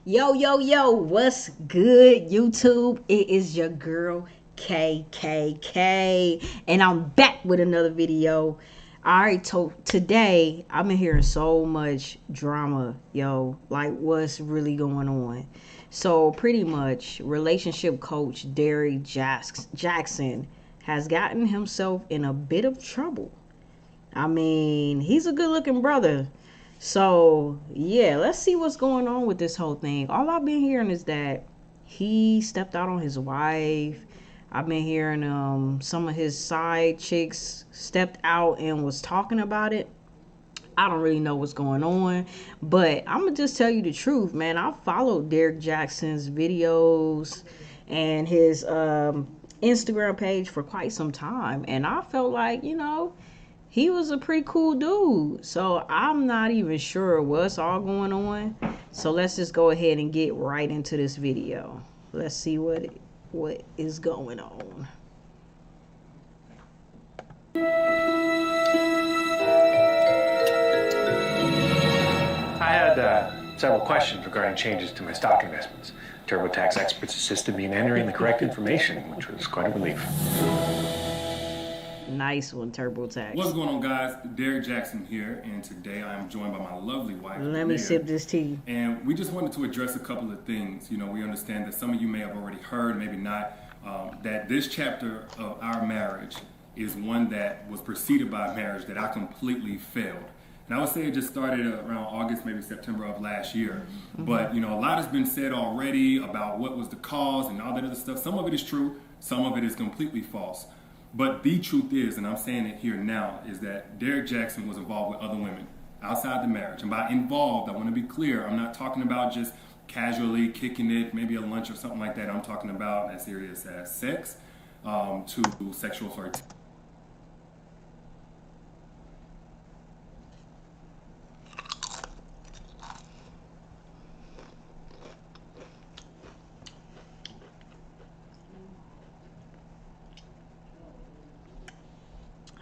Yo, what's good, YouTube? It is your girl, KKK, and I'm back with another video. Alright, so today, I've been hearing so much drama, like what's really going on. So, pretty much, relationship coach Derrick Jaxn has gotten himself in a bit of trouble. I mean, he's a good looking brother. So, yeah, let's see what's going on with this whole thing. All I've been hearing is that he stepped out on his wife. I've been hearing some of his side chicks stepped out and was talking about it. I don't really know what's going on, but I'm gonna just tell you the truth, man. I followed Derrick Jaxn's videos and his Instagram page for quite some time, and I felt like, he was a pretty cool dude. So I'm not even sure what's all going on. So let's just go ahead and get right into this video. Let's see what is going on. I had several questions regarding changes to my stock investments. TurboTax experts assisted me in entering the correct information, which was quite a relief. Nice one, TurboTax. What's going on, guys? Derrick Jaxn here, and today I am joined by my lovely wife. Let me sip this tea. And we just wanted to address a couple of things. We understand that some of you may have already heard, maybe not, that this chapter of our marriage is one that was preceded by a marriage that I completely failed. And I would say it just started around August, maybe September of last year. Mm-hmm. But, a lot has been said already about what was the cause and all that other stuff. Some of it is true, some of it is completely false. But the truth is, and I'm saying it here now, is that Derrick Jaxn was involved with other women outside the marriage. And by involved, I want to be clear, I'm not talking about just casually kicking it, maybe a lunch or something like that. I'm talking about as serious as sex to sexual flirtation.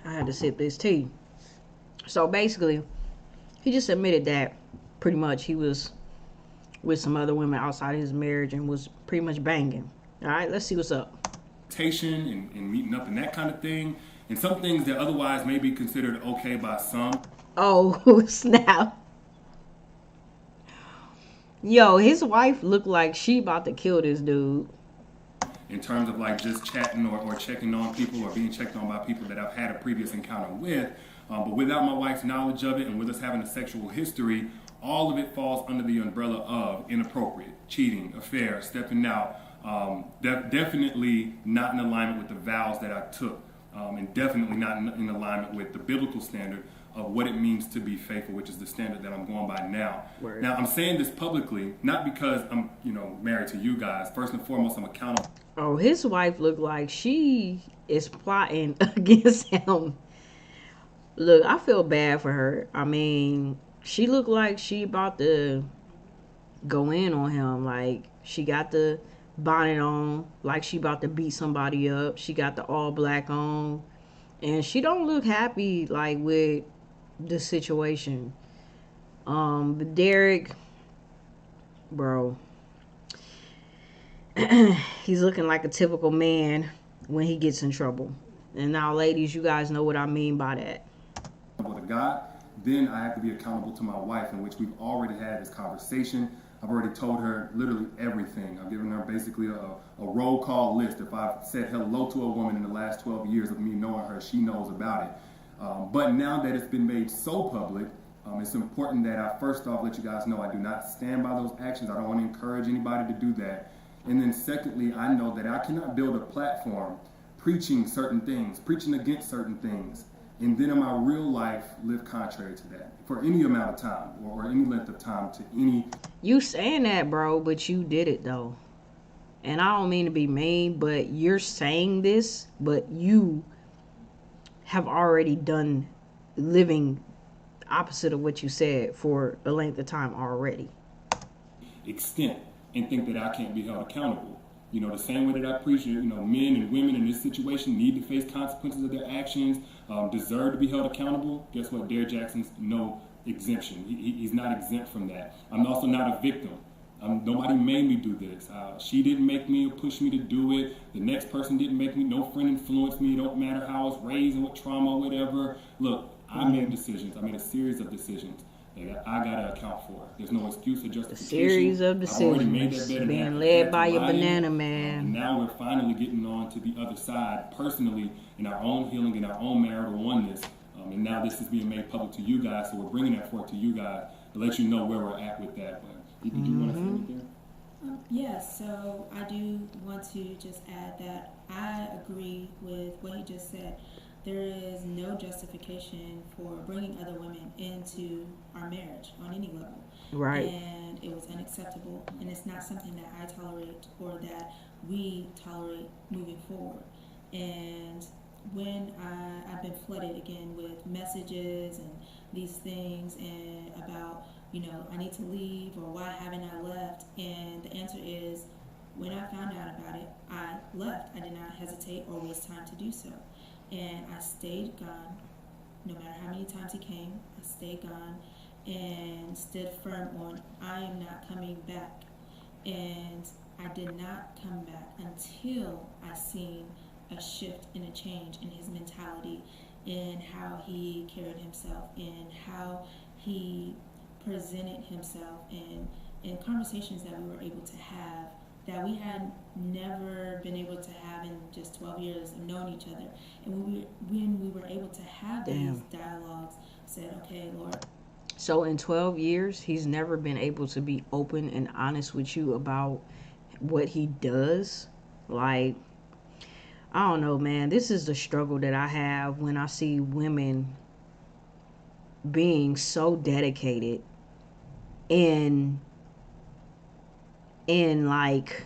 I had to sip this tea. So basically, he just admitted that pretty much he was with some other women outside of his marriage and was pretty much banging. All right, let's see what's up. And meeting up and that kind of thing. And some things that otherwise may be considered okay by some. Oh, snap. Yo, his wife looked like she about to kill this dude. In terms of like just chatting or checking on people or being checked on by people that I've had a previous encounter with. But without my wife's knowledge of it and with us having a sexual history, all of it falls under the umbrella of inappropriate, cheating, affair, stepping out. Definitely not in alignment with the vows that I took. And definitely not in alignment with the biblical standard of what it means to be faithful, which is the standard that I'm going by now. Word. Now, I'm saying this publicly, not because I'm, married to you guys. First and foremost, I'm accountable. Oh, his wife looked like she is plotting against him. Look, I feel bad for her. I mean, she looked like she about to go in on him. Like, she got the bonnet on, like she about to beat somebody up. She got the all black on. And she don't look happy, like, with the situation. But Derrick, bro, he's looking like a typical man when he gets in trouble. And now, ladies, you guys know what I mean by that. To God, then I have to be accountable to my wife, in which we've already had this conversation. I've already told her literally everything. I've given her basically a roll call list. If I've said hello to a woman in the last 12 years of me knowing her, she knows about it. But now that it's been made so public, it's important that I first off let you guys know I do not stand by those actions. I don't want to encourage anybody to do that. And then secondly, I know that I cannot build a platform preaching certain things, preaching against certain things, and then in my real life live contrary to that for any amount of time or any length of time to any. You saying that, bro, but you did it though. And I don't mean to be mean, but you're saying this, but you have already done living opposite of what you said for a length of time already. Extent and think that I can't be held accountable. The same way that I preach, men and women in this situation need to face consequences of their actions, deserve to be held accountable. Guess what? Derrick Jaxn's no exemption. He's not exempt from that. I'm also not a victim. Nobody made me do this. She didn't make me or push me to do it. The next person didn't make me. No friend influenced me. It don't matter how I was raised and what trauma or whatever. Look, I made decisions. I made a series of decisions that I gotta account for. There's no excuse or justification. A series of decisions being led by your banana man. And now we're finally getting on to the other side, personally, in our own healing, in our own marital oneness. And now this is being made public to you guys, so we're bringing that forth to you guys to let you know where we're at with that. But did you want to say anything? Yes, so I do want to just add that I agree with what he just said. There is no justification for bringing other women into our marriage on any level. Right. And it was unacceptable, and it's not something that I tolerate or that we tolerate moving forward. And when I've been flooded again with messages and these things and about, I need to leave or why haven't I left? And the answer is, when I found out about it, I left. I did not hesitate or waste time to do so. And I stayed gone. No matter how many times he came, I stayed gone and stood firm on, I am not coming back. And I did not come back until I seen a shift and a change in his mentality, in how he carried himself, in how he presented himself, and in conversations that we were able to have that we had never been able to have in just 12 years of knowing each other. And when we were able to have these dialogues, said, okay, Lord. So in 12 years, he's never been able to be open and honest with you about what he does? Like, I don't know, man. This is the struggle that I have when I see women being so dedicated in like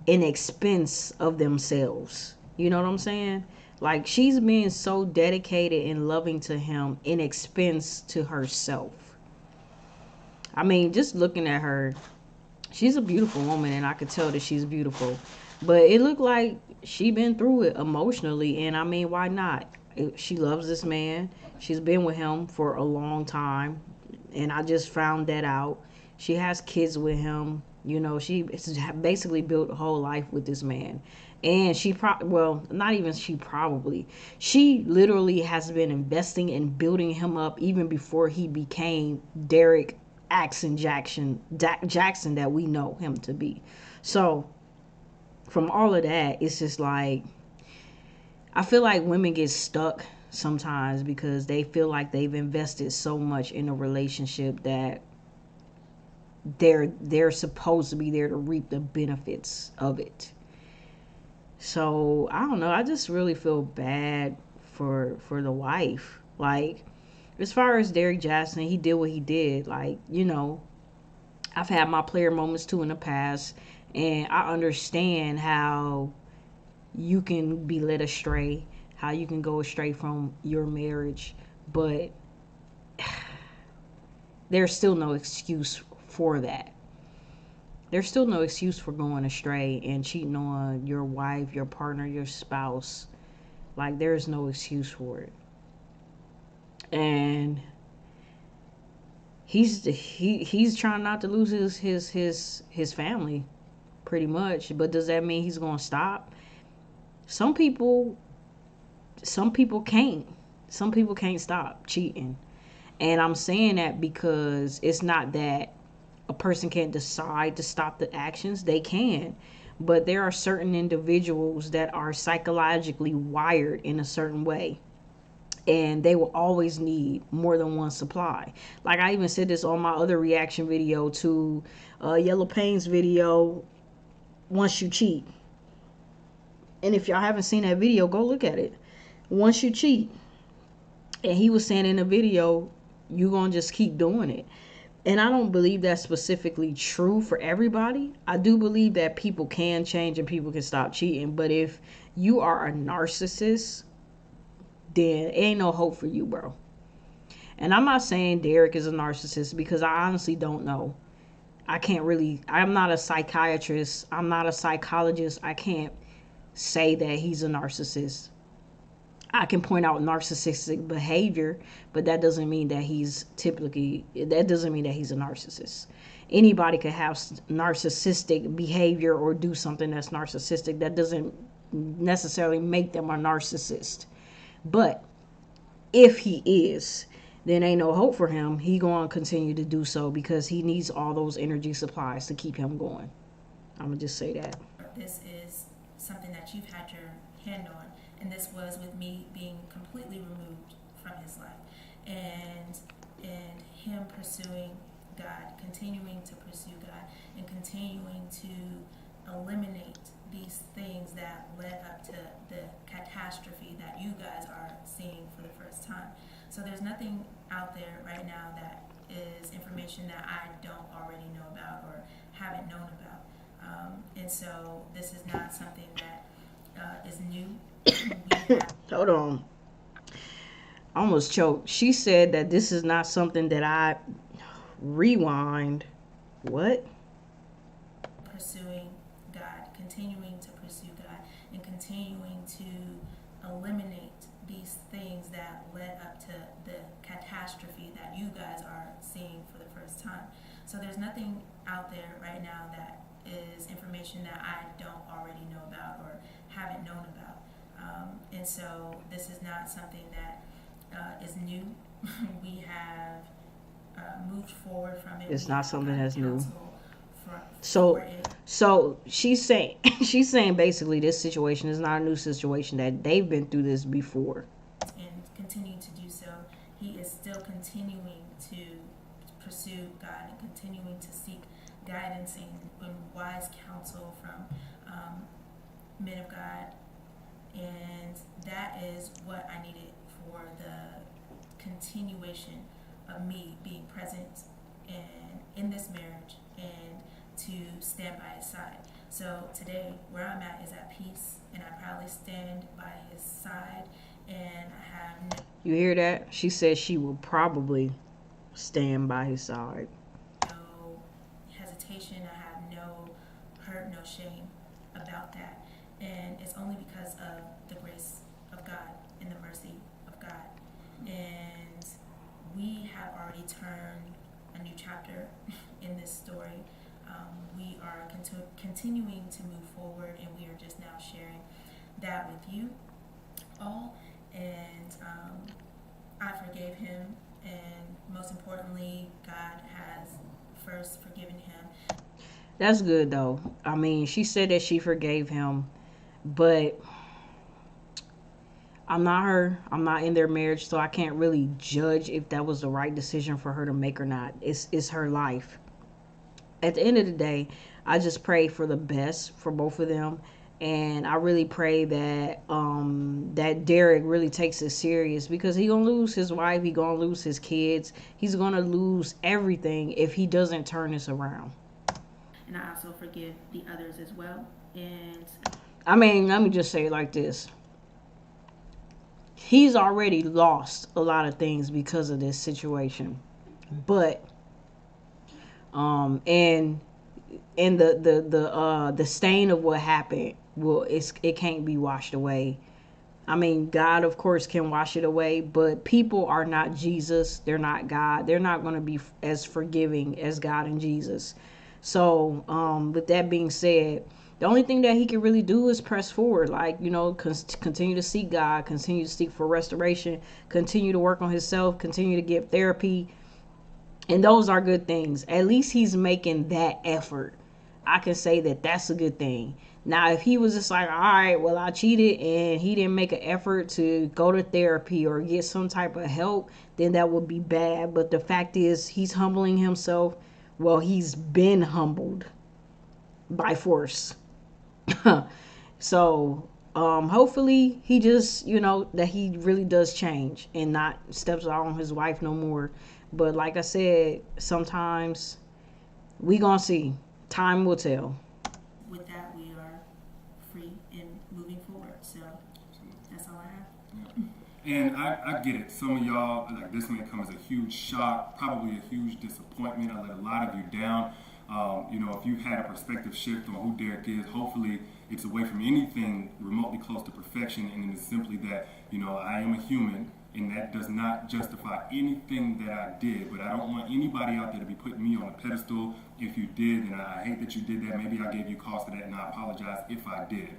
an expense of themselves. You know what I'm saying? Like, she's being so dedicated and loving to him in expense to herself. I mean, just looking at her, she's a beautiful woman, and I could tell that she's beautiful. But it looked like she been through it emotionally, and I mean, why not? She loves this man. She's been with him for a long time, and I just found that out. She has kids with him. She basically built a whole life with this man. And she literally has been investing and building him up even before he became Derrick Jaxn that we know him to be. So from all of that, it's just like, I feel like women get stuck sometimes because they feel like they've invested so much in a relationship that they're supposed to be there to reap the benefits of it. So I don't know, I just really feel bad for the wife. Like, as far as Derrick Jaxn, he did what he did. Like, I've had my player moments too in the past, and I understand how you can be led astray, how you can go astray from your marriage, but there's still no excuse for that. There's still no excuse for going astray and cheating on your wife, your partner, your spouse. Like, there's no excuse for it. And he's trying not to lose his family, pretty much. But does that mean he's gonna stop? Some people can't. Some people can't stop cheating. And I'm saying that because it's not that a person can't decide to stop the actions. They can. But there are certain individuals that are psychologically wired in a certain way, and they will always need more than one supply. Like, I even said this on my other reaction video to Yellow Pain's video, Once You Cheat. And if y'all haven't seen that video, go look at it. Once you cheat, and he was saying in the video, you're gonna just keep doing it. And I don't believe that's specifically true for everybody. I do believe that people can change and people can stop cheating. But if you are a narcissist, then ain't no hope for you, bro. And I'm not saying Derrick is a narcissist, because I honestly don't know. I'm not a psychiatrist. I'm not a psychologist. I can't say that he's a narcissist. I can point out narcissistic behavior, but that doesn't mean that that doesn't mean that he's a narcissist. Anybody could have narcissistic behavior or do something that's narcissistic. That doesn't necessarily make them a narcissist. But if he is, then ain't no hope for him. He gonna continue to do so because he needs all those energy supplies to keep him going. I'm gonna just say that. This is something that you've had your hand on, and this was with me being completely removed from his life, and him pursuing God, continuing to pursue God, and continuing to eliminate these things that led up to the catastrophe that you guys are seeing for the first time. So there's nothing out there right now that is information that I don't already know about or haven't known about. And so this is not something that is new. Hold on. I almost choked. She said that this is not something that I rewind. What? Pursuing God, continuing to pursue God, and continuing to eliminate these things that led up to the catastrophe that you guys are seeing for the first time. So there's nothing out there right now that is information that I don't already know about or haven't known about. And so this is not something that is new. We have moved forward from it. It's not something that's new. So she's saying basically this situation is not a new situation, that they've been through this before. And continue to do so. He is still continuing to pursue God and continuing to seek guidance and wise counsel from men of God. And that is what I needed for the continuation of me being present and in this marriage and to stand by his side. So today, where I'm at is at peace, and I proudly stand by his side, and I have You hear that? She says she will probably stand by his side. no hesitation. I have no hurt, no shame about that. And it's only because of the grace of God and the mercy of God. And we have already turned a new chapter in this story. We are continuing to move forward, and we are just now sharing that with you all. And I forgave him, and most importantly, God has first forgiven him. That's good though. I mean, she said that she forgave him, but I'm not her. I'm not in their marriage, so I can't really judge if that was the right decision for her to make or not. It's her life. At the end of the day, I just pray for the best for both of them, and I really pray that that Derrick really takes it serious, because he gonna lose his wife, he gonna lose his kids, he's gonna lose everything if he doesn't turn this around. And I also forgive the others as well. And I mean, let me just say it like this. He's already lost a lot of things because of this situation. But and the stain of what happened it can't be washed away. I mean, God of course can wash it away, but people are not Jesus. They're not God. They're not going to be as forgiving as God and Jesus. So with that being said, the only thing that he can really do is press forward, like, continue to seek God, continue to seek for restoration, continue to work on himself, continue to get therapy. And those are good things. At least he's making that effort. I can say that that's a good thing. Now, if he was just like, all right, well, I cheated and he didn't make an effort to go to therapy or get some type of help, then that would be bad. But the fact is, he's humbling himself. Well, he's been humbled by force. So hopefully he just, that he really does change and not steps out on his wife no more. But like I said, sometimes we gonna see. Time will tell. with that, we are free and moving forward. So that's all I have. And I get it. Some of y'all, like, this may come as a huge shock, probably a huge disappointment. I let a lot of you down. If you've had a perspective shift on who Derrick is, hopefully it's away from anything remotely close to perfection, and it is simply that, I am a human, and that does not justify anything that I did. But I don't want anybody out there to be putting me on a pedestal. If you did, and I hate that you did that, maybe I gave you cause for that, and I apologize if I did.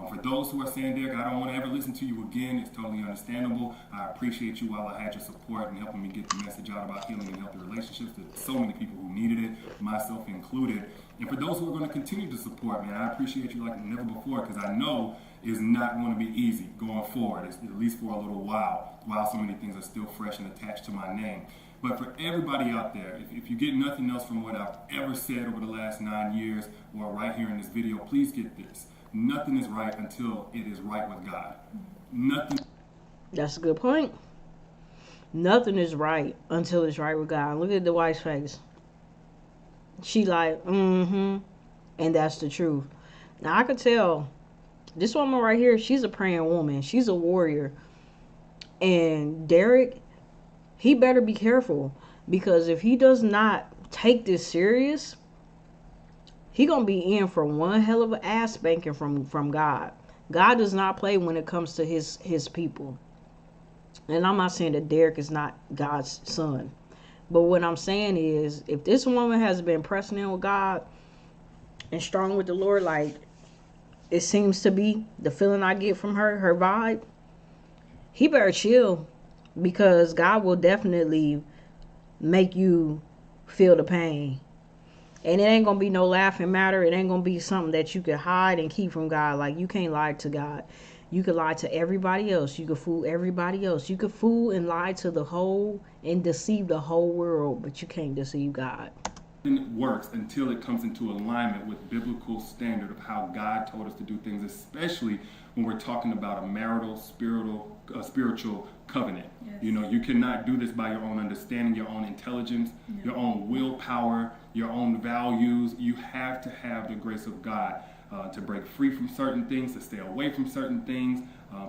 For those who are saying, Derrick, I don't want to ever listen to you again, it's totally understandable. I appreciate you while I had your support and helping me get the message out about healing and healthy relationships to so many people who needed it, myself included. And for those who are going to continue to support, man, I appreciate you like never before, because I know it's not going to be easy going forward, at least for a little while so many things are still fresh and attached to my name. But for everybody out there, if you get nothing else from what I've ever said over the last 9 years or right here in this video, please get this. Nothing is right until it is right with God. Nothing. That's a good point. Nothing is right until it's right with God. Look at the wife's face. She like, and that's the truth. Now I could tell this woman right here, she's a praying woman. She's a warrior. And Derrick, he better be careful, because if he does not take this serious, he gonna be in for one hell of an ass spanking from God. God does not play when it comes to his people. And I'm not saying that Derrick is not God's son, but what I'm saying is, if this woman has been pressing in with God and strong with the Lord, like it seems to be the feeling I get from her vibe, he better chill, because God will definitely make you feel the pain. And it ain't gonna be no laughing matter. It ain't gonna be something that you can hide and keep from God. Like, you can't lie to God. You could lie to everybody else. You could fool everybody else. You could fool and lie to the whole and deceive the whole world, but you can't deceive God. It works until it comes into alignment with biblical standard of how God told us to do things, especially when we're talking about a marital, spiritual covenant. Yes. You cannot do this by your own understanding, your own intelligence, your own willpower, your own values. You have to have the grace of God to break free from certain things, to stay away from certain things,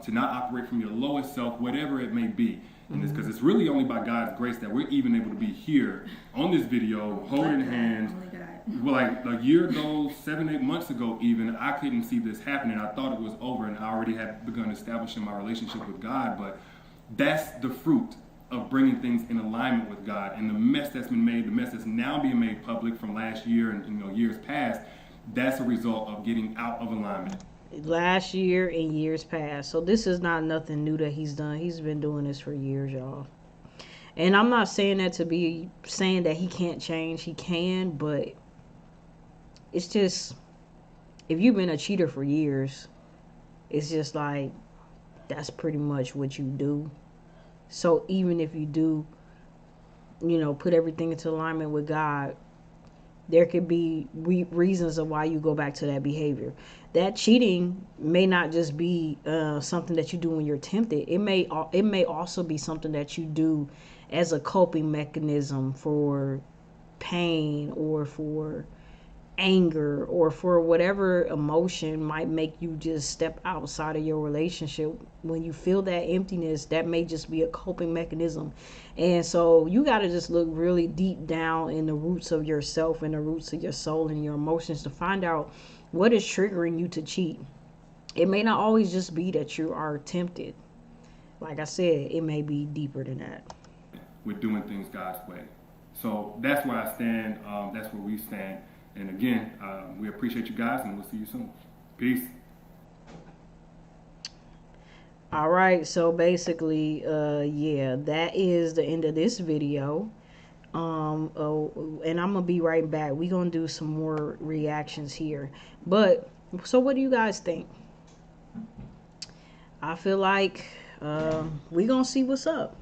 to not operate from your lowest self, whatever it may be. And it's because it's really only by God's grace that we're even able to be here on this video, holding hands. Well, like a year ago, 7-8 months ago even, I couldn't see this happening. I thought it was over, and I already had begun establishing my relationship with God. But that's the fruit of bringing things in alignment with God. And the mess that's been made, the mess that's now being made public from last year and years past, that's a result of getting out of alignment. Last year and years past. So this is not nothing new that he's done. He's been doing this for years, y'all. And I'm not saying that to be saying that he can't change. He can, but it's just, if you've been a cheater for years, it's just like, that's pretty much what you do. So even if you do, put everything into alignment with God, there could be reasons of why you go back to that behavior. That cheating may not just be something that you do when you're tempted. It may also be something that you do as a coping mechanism for pain, or for anger, or for whatever emotion might make you just step outside of your relationship. When you feel that emptiness, that may just be a coping mechanism. And so you got to just look really deep down in the roots of yourself and the roots of your soul and your emotions to find out what is triggering you to cheat. It may not always just be that you are tempted. Like I said, it may be deeper than that. We're doing things God's way. So that's where I stand. That's where we stand. And again, we appreciate you guys, and we'll see you soon. Peace. All right, so basically, that is the end of this video. And I'm gonna be right back. We're gonna do some more reactions here. But so what do you guys think? I feel like we're gonna see what's up.